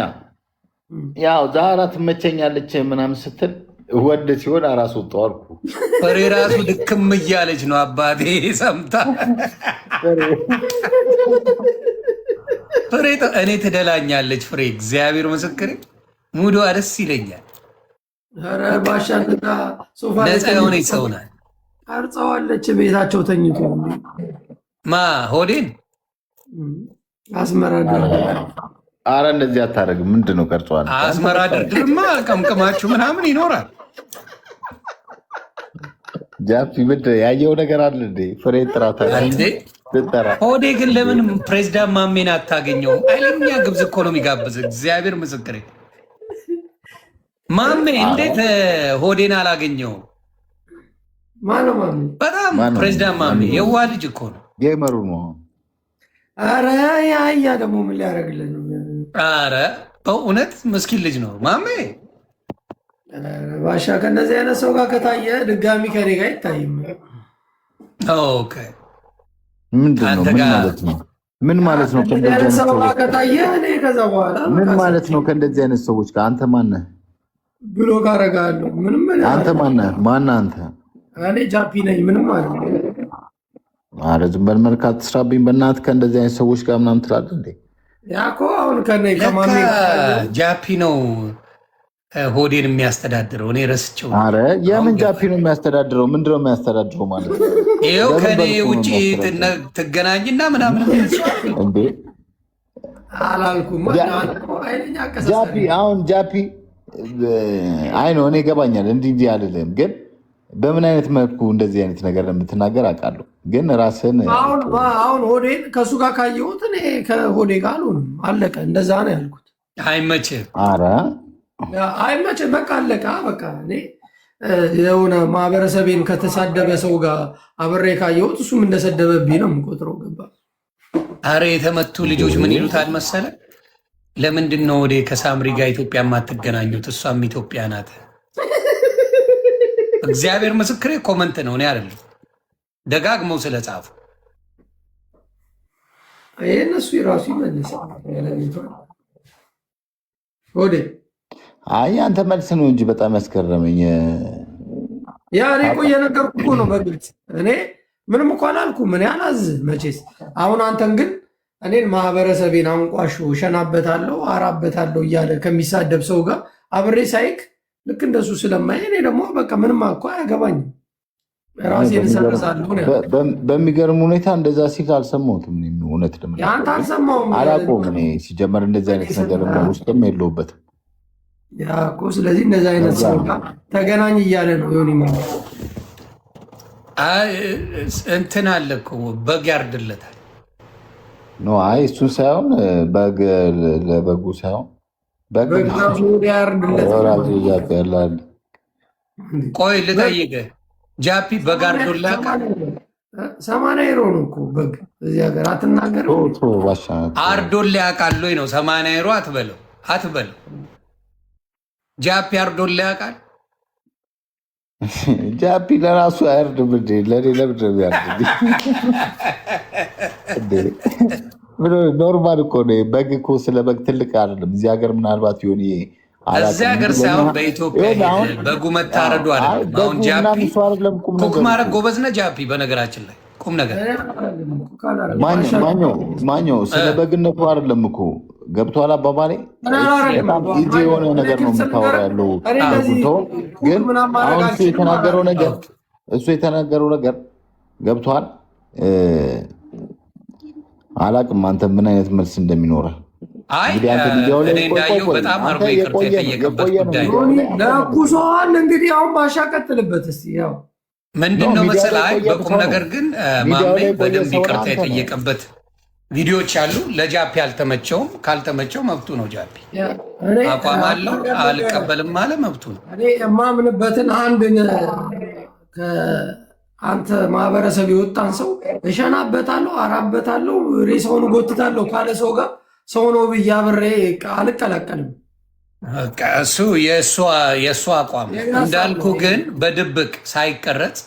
ያው ዛራ ትመቸኛለች ምናምን ስትል ወደ ሲሆን አራስ ወጣው አልኩ። ፍሬ ራሱ ድክም እያለች ነው አባቴ ሰምታ ፍሬ እኔ ትደላኛለች። ፍሬ እግዚአብሔር ምስክሬ ሙዷ ደስ ይለኛል። ኧረ ባሻና ሶፋ ነፃ የሆነች ሰው ናት። ቀርጸዋለች ቤታቸው ተኝቶ ማ ሆዴን አስመራ አረ እንደዚህ አታደርግም። ምንድን ነው ቀርጸዋል? አስመራ ድርድርማ ቀምቅማችሁ ምናምን ይኖራል። ጃፒ ምንድን ያየው ነገር አለ እንዴ? ፍሬ ጥራታ እንዴ ሆዴ ግን ለምን ፕሬዚዳንት ማሜን አታገኘው? አይለኛ ግብዝ እኮ ነው የሚጋብዝ። እግዚአብሔር ምስክሬ ማሜ እንዴት ሆዴን አላገኘው? ማነው ማሜ? በጣም ፕሬዚዳንት ማሜ የዋ ልጅ እኮ ነው። ጌመሩ ነው። አረ ያያ ደግሞ ምን ሊያደርግልን ነው? አረ በእውነት ምስኪን ልጅ ነው ማሜ። ባሻ ከእነዚህ አይነት ሰው ጋር ከታየ ድጋሚ ከኔ ጋር አይታይም። ኦኬ ምንድን ነው? ምን ማለት ነው? ከእንደዚህ ሰው ጋር ከታየ እኔ ከዛ በኋላ ምን ማለት ነው? ከእንደዚህ አይነት ሰዎች ጋር አንተ ማነህ? ብሎ ካረጋለሁ ምንም አንተ ማነህ? አንተ? እኔ ጃፒ ነኝ። ምንም ማለት ነው። ኧረ ዝም በል መልካት ትስራብኝ በእናትህ። ከእንደዚህ አይነት ሰዎች ጋር ምናምን ትላለህ እንዴ? ያኮ አሁን ከማሜ ጃፒ ነው ሆዴን የሚያስተዳድረው። እኔ ረስቼው። ኧረ የምን ጃፒ ነው የሚያስተዳድረው? ምንድነው የሚያስተዳድረው ማለት ነው? ይኸው ከኔ ውጭ ትገናኝና ምናምን እንዴ አላልኩም። ጃፒ አሁን ጃፒ አይ ነው እኔ ይገባኛል። እንዲህ አልልም፣ ግን በምን አይነት መልኩ እንደዚህ አይነት ነገር የምትናገር አውቃለሁ። ግን ራስን አሁን ሆዴን ከእሱ ጋር ካየሁት እኔ ከሆዴ ጋር አልሆንም። አለቀ። እንደዛ ነው ያልኩት። አይመችም። ኧረ አይመችም። በቃ አለቀ። በቃ እኔ የሆነ ማህበረሰቤን ከተሳደበ ሰው ጋር አብሬ ካየሁት እሱም እንደሰደበብኝ ነው የምቆጥረው። ገባ? አረ የተመቱ ልጆች ምን ይሉታል መሰለ? ለምንድን ነው ወደ ከሳምሪ ጋር ኢትዮጵያ የማትገናኙት? እሷም ኢትዮጵያ ናት። እግዚአብሔር ምስክሬ ኮመንት ነው፣ እኔ አይደለም። ደጋግመው ስለጻፉ ይሄ እነሱ የራሱ ይመልሳል። ወደ አይ አንተ መልስ ነው እንጂ በጣም ያስገረመኝ። ያ እኔ እኮ እየነገርኩህ እኮ ነው በግልጽ። እኔ ምንም እኮ አላልኩም። እኔ አላዝህ መቼስ። አሁን አንተን ግን እኔን ማህበረሰቤን አንቋሾ እሸናበታለሁ አራበታለሁ እያለ ከሚሳደብ ሰው ጋር አብሬ ሳይክ ልክ እንደሱ ስለማይ እኔ ደግሞ በቃ ምንም እኮ አያገባኝም። ራሴን እሰርዛለሁ። በሚገርም ሁኔታ እንደዛ ሲል አልሰማሁትም። እውነት አንተ አልሰማሁም፣ አላውቀውም። እኔ ሲጀመር እንደዚህ አይነት ነገር ውስጥም የለሁበትም። ያ እኮ ስለዚህ እንደዚህ አይነት ሰው ጋር ተገናኝ እያለ ነው ሆን ማለት እንትን አለ እኮ በግ ያርድለታል። አይ እሱን ሳይሆን በግ ለበጉ ሳይሆን ያርድለታል። ቆይ ልጠይቅህ፣ ጃፒ በግ አርዶላ 80 ዩሮ ነው እኮ በግ እዚህ ሀገር አትናገርም። አርዶላ ያውቃል ወይ ነው? 80 ዩሮ አትበለው። ጃፒ አርዶላ ያውቃል? ጃፒ ለራሱ አያርድም እንዴ? ለእኔ ለምንድን ነው የሚያርድ? ኖርማል እኮ ነው። በግ እኮ ስለ በግ ትልቅ አይደለም። እዚህ ሀገር ምናልባት ሆን እዚህ ሀገር ሳይሆን በኢትዮጵያ በጉ መታረዱ አይደለም። አሁን ጃፒ ኩክ ማድረግ ጎበዝ ነህ ጃፒ። በነገራችን ላይ ቁም ነገር ማኛው ስለ በግነቱ አይደለም እኮ ገብቶሃል አባባሌ። በጣም ኢዚ የሆነ ነገር ነው የምታወራ ያለው። ግን አሁን እሱ የተናገረው ነገር ገብቶሃል። አላቅም አንተ ምን አይነት መልስ እንደሚኖረህ። ለኩሶዋል እንግዲህ አሁን ባሻ ቀጥልበት እስኪ። ያው ምንድነው መሰለህ በቁም ነገር ግን ማሜ በደንብ ይቅርታ የጠየቀበት ቪዲዮዎች አሉ። ለጃፒ አልተመቸውም። ካልተመቸው መብቱ ነው። ጃፒ አቋም አለው። አልቀበልም አለ መብቱ ነው። እኔ የማምንበትን አንተ ማህበረሰብ የወጣን ሰው እሸናበታለሁ፣ አራበታለሁ፣ ሬሳውን ጎትታለሁ ካለ ሰው ጋር ሰው ነው ብዬ አብሬ አልቀላቀልም። እሱ የእሱ አቋም እንዳልኩ ግን በድብቅ ሳይቀረጽ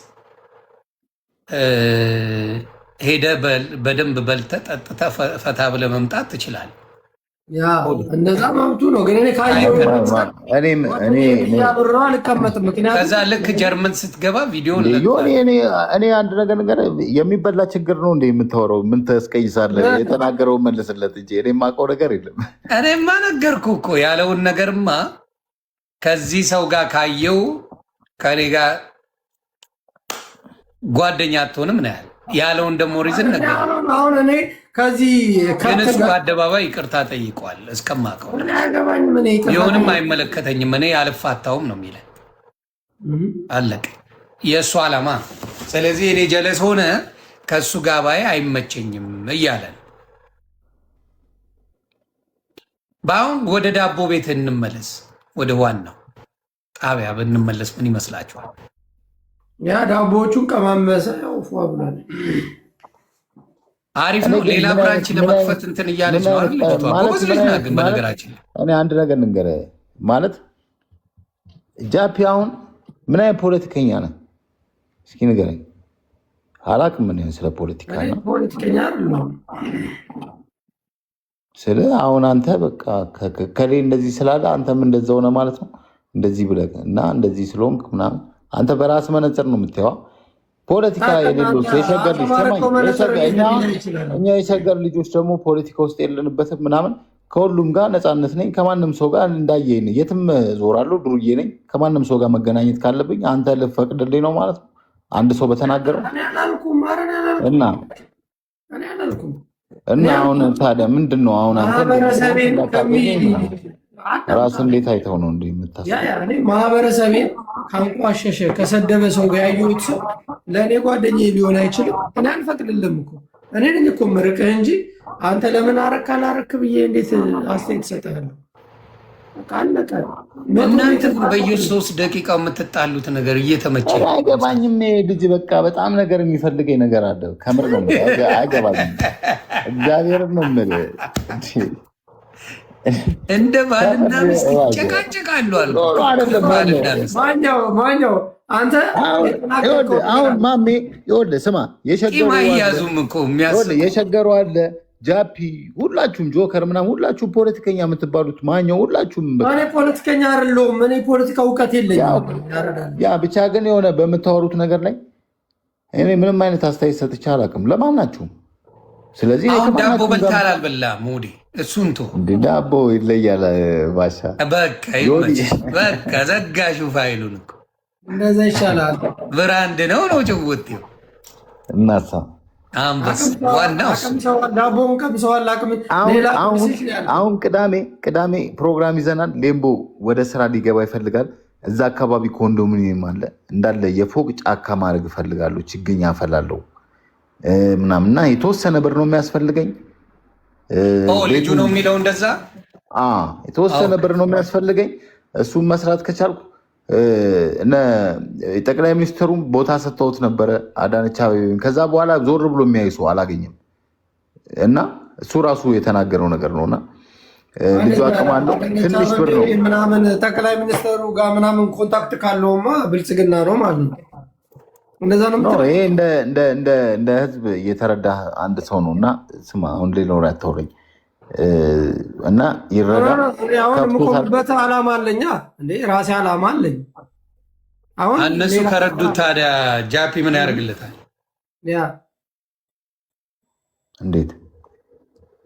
ሄደ በደንብ በልተ ጠጥተ ፈታ ብለ መምጣት ትችላል። እንደዛ መብቱ ነው። ግን እኔ ካየሁ አልቀመጥም። ከዛ ልክ ጀርመን ስትገባ ቪዲዮ እኔ አንድ ነገር የሚበላ ችግር ነው እንደ የምታወራው ምን ተስቀይሳለህ? የተናገረው መልስለት እንጂ እኔ የማውቀው ነገር የለም። እኔማ ነገርኩ እኮ ያለውን ነገርማ ከዚህ ሰው ጋር ካየው ከኔ ጋር ጓደኛ አትሆንም ነው ያለውን ደግሞ ሪዝን ነገር አሁን እኔ ከዚህ ከነሱ አደባባይ ይቅርታ ጠይቋል። እስከማውቀው ይሁንም አይመለከተኝም እኔ አልፋታውም ነው የሚለ አለቀ። የእሱ ዓላማ። ስለዚህ እኔ ጀለስ ሆነ ከእሱ ጋር ባይ አይመቸኝም እያለን በአሁን ወደ ዳቦ ቤት እንመለስ። ወደ ዋናው ጣቢያ ብንመለስ ምን ይመስላችኋል? ያ ዳቦዎቹን ቀማመሰ ፏ ብሏል። አሪፍ ነው። ሌላ ብራንች ለመክፈት እንትን እያለች ነው አይደል? ልጅቷ ጎበዝ ልጅ ናት። ግን በነገራችን እኔ አንድ ነገር ልንገርህ ማለት ጃፒ አሁን ምን አይነት ፖለቲከኛ ነህ? እስኪ ንገረኝ። አላቅም ምን ስለ ፖለቲካ ነው። ፖለቲከኛ አይደለም ስለ አሁን አንተ በቃ ከሌ እንደዚህ ስላለ አንተም እንደዛ ሆነ ማለት ነው። እንደዚህ ብለህ እና እንደዚህ ስለሆንክ ምናምን አንተ በራስ መነጽር ነው የምታየው። ፖለቲካ የሌሎች የሸገር ልጅ እኛ የሸገር ልጆች ደግሞ ፖለቲካ ውስጥ የለንበትም ምናምን። ከሁሉም ጋር ነፃነት ነኝ። ከማንም ሰው ጋር እንዳየኝ የትም ዞራለሁ። ድሩዬ ነኝ። ከማንም ሰው ጋር መገናኘት ካለብኝ አንተ ልፈቅድልኝ ነው ማለት ነው። አንድ ሰው በተናገረው እና አሁን ታዲያ ምንድን ነው አሁን አንተ ራስ እንዴት አይተው ነው እንዴ የምታስበው? ማህበረሰቤን ካንቋሸሸ ከሰደበ ሰው ጋር ያየሁት ሰው ለእኔ ጓደኛዬ ሊሆን አይችልም። እኔ አልፈቅድልም እኮ እኔ ነኝ እኮ ምርቅህ እንጂ አንተ ለምን አረክ አላረክ ብዬ እንዴት አስተያየት እሰጥሃለሁ? አለቀ። እናንተ በየ3 ደቂቃው የምትጣሉት ነገር እየተመቸ አይገባኝም። ልጅ በቃ በጣም ነገር የሚፈልገኝ ነገር አለ። ከምር ነው አይገባኝም። እግዚአብሔርን ነው የምልህ እንደ ባልና ሚስት ይጨቃጨቃሉ አሉ። ማኛው አንተ አሁን ማሜ ይኸውልህ ስማ፣ የሸገሩ አለ ጃፒ፣ ሁላችሁም ጆከር ምናምን ሁላችሁም ፖለቲከኛ የምትባሉት ማኛው ሁላችሁም። እኔ ፖለቲከኛ አይደለሁም። እኔ ፖለቲካ እውቀት የለኝም። ያ ብቻ ግን የሆነ በምታወሩት ነገር ላይ እኔ ምንም አይነት አስተያየት ሰጥቼ አላውቅም ለማናችሁም። ስለዚህ ዳቦ በልተሃል አልበላህም? ሙዲ እሱን ቶ ዳቦ ይለያል። ባሻ በቃ ዘጋሹ ፋይሉን እኮ እንደዛ ይሻላል። ብራንድ ነው ጭውጤው እናሳ አንበስ ዋናው ዳቦን ቀምሰዋል። አሁን ቅዳሜ ፕሮግራም ይዘናል። ሌምቦ ወደ ስራ ሊገባ ይፈልጋል። እዛ አካባቢ ኮንዶሚኒየም አለ እንዳለ የፎቅ ጫካ ማድረግ እፈልጋለሁ። ችግኝ አፈላለሁ ምናምንና የተወሰነ ብር ነው የሚያስፈልገኝ። ልጁ ነው የሚለው እንደዛ የተወሰነ ብር ነው የሚያስፈልገኝ። እሱም መስራት ከቻልኩ ጠቅላይ ሚኒስትሩም ቦታ ሰጥተውት ነበረ አዳነች አቤቤን። ከዛ በኋላ ዞር ብሎ የሚያይ ሰው አላገኝም እና እሱ ራሱ የተናገረው ነገር ነውና ልጁ አቅም አለው። ትንሽ ብር ነው ምናምን ጠቅላይ ሚኒስትሩ ጋር ምናምን ኮንታክት ካለውማ ብልጽግና ነው ማለት ነው። እንደዛ ነው። ይሄ እንደ ህዝብ እየተረዳ አንድ ሰው ነው እና ስማ፣ አሁን ሌላው ያተውረኝ እና ይረዳ። አሁን የምቆምበት ዓላማ አለኛ እንዴ፣ ራሴ ዓላማ አለኝ። አሁን እነሱ ከረዱት ታዲያ ጃፒ ምን ያደርግለታል? ያ እንዴት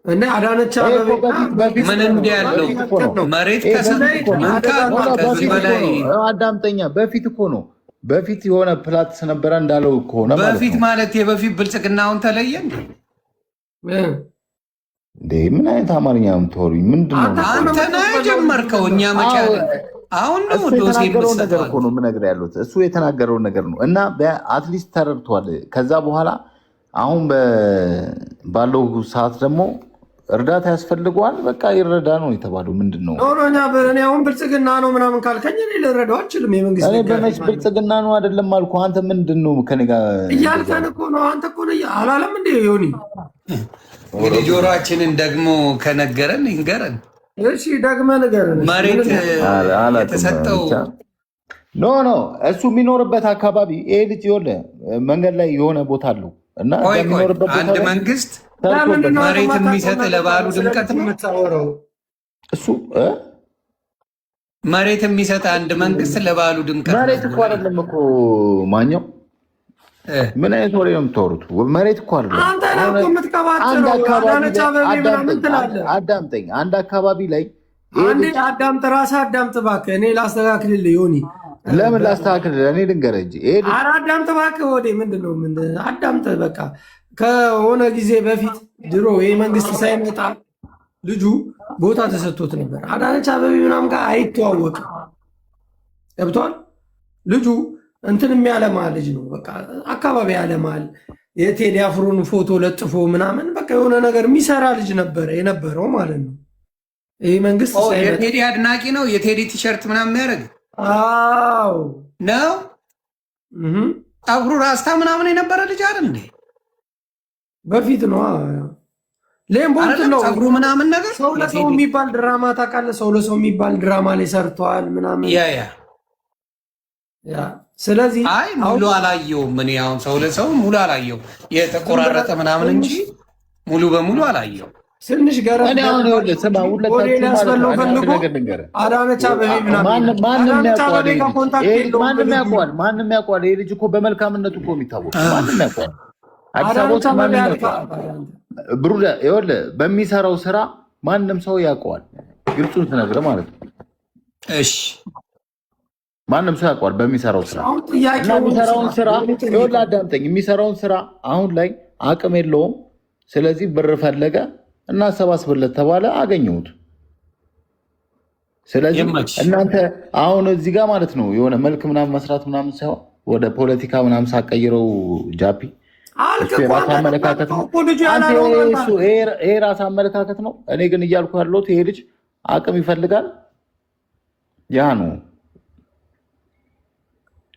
እና አዳነች አቤቤ ምን እንዲያለው መሬት ከሰጡት ከዚህ በላይ አዳምጠኛ። በፊት እኮ ነው በፊት የሆነ ፕላት ነበረ እንዳለው ከሆነ በፊት ማለት የበፊት ብልጽግናውን ተለየ እንዴ? ምን አይነት አማርኛ ነው የምታወሩኝ? ምንድን ነው አንተ ነህ የጀመርከው? እኛ መቼ አሁን ነው ዶሴ ነገር እኮ ነው የምነግርህ ያሉት እሱ የተናገረውን ነገር ነው እና በአትሊስት ተረድቷል። ከዛ በኋላ አሁን ባለው ሰዓት ደግሞ እርዳታ ያስፈልገዋል። በቃ ይረዳ ነው የተባለው። ምንድን ነው እኔ አሁን ብልጽግና ነው ምናምን ካልከኝ እኔ ልረዳው አልችልም። የመንግስት በመች ብልጽግና ነው አይደለም አልኩ። አንተ ምንድን ነው ከኔ ጋር እያልከን እኮ ነው። አንተ እኮ አላለም እንደ ዮኒ እንግዲህ ጆሮአችንን ደግሞ ከነገረን ይንገረን። እሺ ደግመህ ንገረን። መሬት የተሰጠው ኖ እሱ የሚኖርበት አካባቢ ይሄ ልጅ ይኸውልህ መንገድ ላይ የሆነ ቦታ አለው እና አንድ መንግስት መሬት የሚሰጥ ለበዓሉ ድምቀት ነው የምታወራው። እሱ መሬት የሚሰጥ አንድ መንግስት ለበዓሉ ድምቀት መሬት እኮ አይደለም እኮ ማኛው። ምን አይነት ወሬ ነው የምታወሩት? መሬት እኮ አይደለም። አንተ ነው የምትቀባጥረው። አዳምጠኝ። አንድ አካባቢ ላይ አዳምጥ፣ ራስህ አዳምጥ እባክህ። እኔ ላስተካክልልህ ዮኒ። ለምን ላስተካክልልህ? እኔ ልንገርህ እንጂ ኧረ አዳምጥ እባክህ። ወዴ ምንድን ነው አዳምጥ በቃ። ከሆነ ጊዜ በፊት ድሮ ይህ መንግስት ሳይመጣ ልጁ ቦታ ተሰጥቶት ነበር። አዳነች አቤቤ ምናምን ጋር አይተዋወቅም። ገብቶሃል? ልጁ እንትን የሚያለማ ልጅ ነው። በቃ አካባቢ ያለማል። የቴዲ አፍሮን ፎቶ ለጥፎ ምናምን በቃ የሆነ ነገር የሚሰራ ልጅ ነበረ የነበረው ማለት ነው። ይህ መንግስት የቴዲ አድናቂ ነው። የቴዲ ቲሸርት ምናምን የሚያደርግ አዎ ነው። ጠጉሩ ራስታ ምናምን የነበረ ልጅ አይደል እንዴ? በፊት ነው ሌምቦንት ነው ጠጉሩ ምናምን ነገር። ሰው ለሰው የሚባል ድራማ ታውቃለህ? ሰው ለሰው የሚባል ድራማ ላይ ሰርተዋል ምናምን። ያ ስለዚህ አይ ሙሉ አላየውም። እኔ አሁን ሰው ለሰው ሙሉ አላየው፣ የተቆራረጠ ምናምን እንጂ ሙሉ በሙሉ አላየው። ትንሽ ገረድ አዳነች አቤቤ ማንም ያውቀዋል። ይሄ ልጅ እኮ በመልካምነቱ እኮ የሚታወቅ ማንም ያውቀዋል። አዲስ አበባ ይኸውልህ በሚሰራው ስራ ማንም ሰው ያውቀዋል። ግልጹን ትነግረህ ማለት ነው። እሺ ማንም ሰው ያውቀዋል በሚሰራው ስራ። የሚሰራውን ስራ ይኸውልህ አዳምጠኝ። የሚሰራውን ስራ አሁን ላይ አቅም የለውም። ስለዚህ ብር ፈለገ እና አሰባስብለት ተባለ፣ አገኘሁት። ስለዚህ እናንተ አሁን እዚህ ጋር ማለት ነው የሆነ መልክ ምናምን መስራት ምናምን ሳይሆን ወደ ፖለቲካ ምናምን ሳቀይረው ጃፒ የራስ አመለካከት ነው። ይሄ ራስ አመለካከት ነው። እኔ ግን እያልኩ ያለሁት ይሄ ልጅ አቅም ይፈልጋል። ያ ነው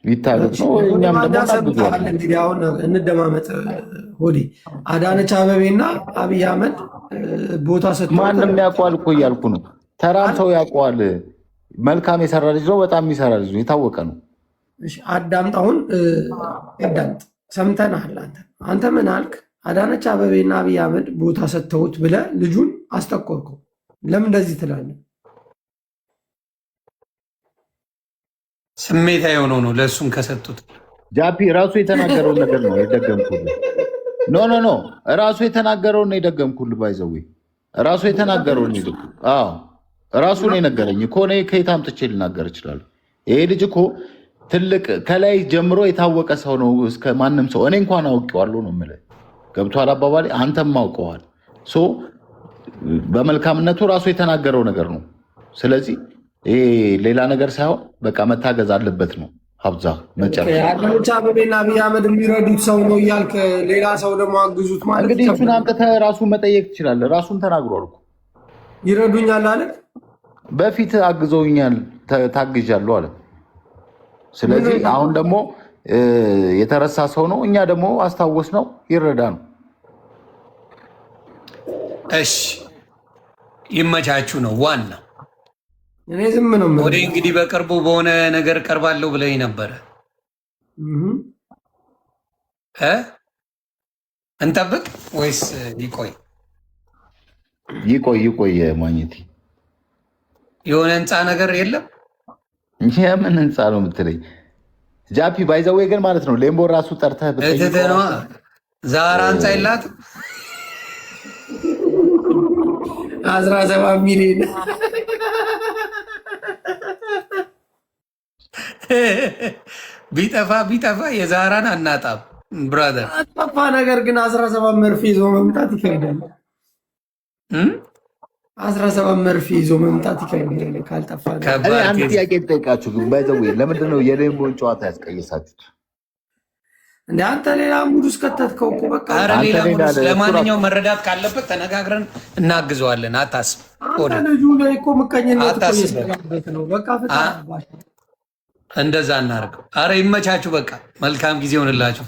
ይታገት ነው። እኛም ደግሞ እንግዲህ አሁን እንደማመጥ ሆዴ አዳነች አቤቤና አብይ አህመድ ቦታ ሰጥተው ማንም ያውቀዋል እኮ እያልኩ ነው። ተራም ሰው ያውቀዋል። መልካም የሰራ ልጅ ነው። በጣም የሚሰራ ልጅ ነው። የታወቀ ነው። አዳምጥ። አሁን አዳምጥ። ሰምተናል። አንተ ምን አልክ? አዳነች አቤቤና አብይ አህመድ ቦታ ሰጥተውት ብለህ ልጁን አስጠቆርከው። ለምን እንደዚህ ትላለህ? ስሜታ የሆነው ነው። ለእሱም ከሰጡት ጃፒ ራሱ የተናገረውን ነገር ነው የደገምኩልህ። ኖ ራሱ የተናገረውን ነው የደገምኩልህ። ባይዘዌ ራሱ የተናገረውን ራሱ ነው የነገረኝ እኮ። እኔ ከየት አምጥቼ ልናገር እችላለሁ? ይሄ ልጅ እኮ ትልቅ ከላይ ጀምሮ የታወቀ ሰው ነው። እስከ ማንም ሰው እኔ እንኳን አውቄዋለሁ ነው የምልህ። ገብቶሃል አባባሌ? አንተም አውቀዋል። በመልካምነቱ ራሱ የተናገረው ነገር ነው። ስለዚህ ይሄ ሌላ ነገር ሳይሆን በቃ መታገዝ አለበት ነው። ሀብዛ አዳነች አቤቤና አብይ አህመድ የሚረዱት ሰው ነው እያልክ ሌላ ሰው ደግሞ አግዙት ማለት እንግዲህ እሱን አምጥተህ ራሱን መጠየቅ ትችላለህ። ራሱን ተናግሯል እኮ ይረዱኛል አለ። በፊት አግዘውኛል፣ ታግዣለሁ አለ። ስለዚህ አሁን ደግሞ የተረሳ ሰው ነው። እኛ ደግሞ አስታወስ ነው። ይረዳ ነው። እሺ ይመቻችሁ ነው ዋና። እኔ ዝም ነው ወደ እንግዲህ በቅርቡ በሆነ ነገር ቀርባለሁ ብለኝ ነበረ። እንጠብቅ ወይስ ይቆይ? ይቆይ ማግኘት የሆነ ህንፃ ነገር የለም። የምን ህንፃ ነው የምትለኝ? ጃፒ ባይዘዌ ግን ማለት ነው ሌምቦ ራሱ ጠርተህ ብትነዋ ዛራ ህንፃ የላትም 17 ሚሊዮን ቢጠፋ የዛራን አናጣም ብራዘር። አጠፋ ነገር ግን 17 መርፌ ይዞ መምጣት ይከብዳል። 17 መርፌ ይዞ መምጣት ይከብዳል ካልጠፋ። አንድ ጥያቄ ልጠይቃችሁ ግን ባይዘዌ ለምንድን ነው የሌምቦን ጨዋታ ያስቀየሳችሁት? እንደ አንተ ሌላ ሙድ ውስጥ ከተትከው እኮ በቃ። ኧረ ሌላ ሙድ ውስጥ ለማንኛውም መረዳት ካለበት ተነጋግረን እናግዘዋለን። አታስብ። አንተ ልጁ ላይ እኮ ምቀኝነት እኮ እየሰራበት ነው። በቃ ፍታ እንደዛ እናድርገው። አረ ይመቻችሁ። በቃ መልካም ጊዜ ሆንላችሁ።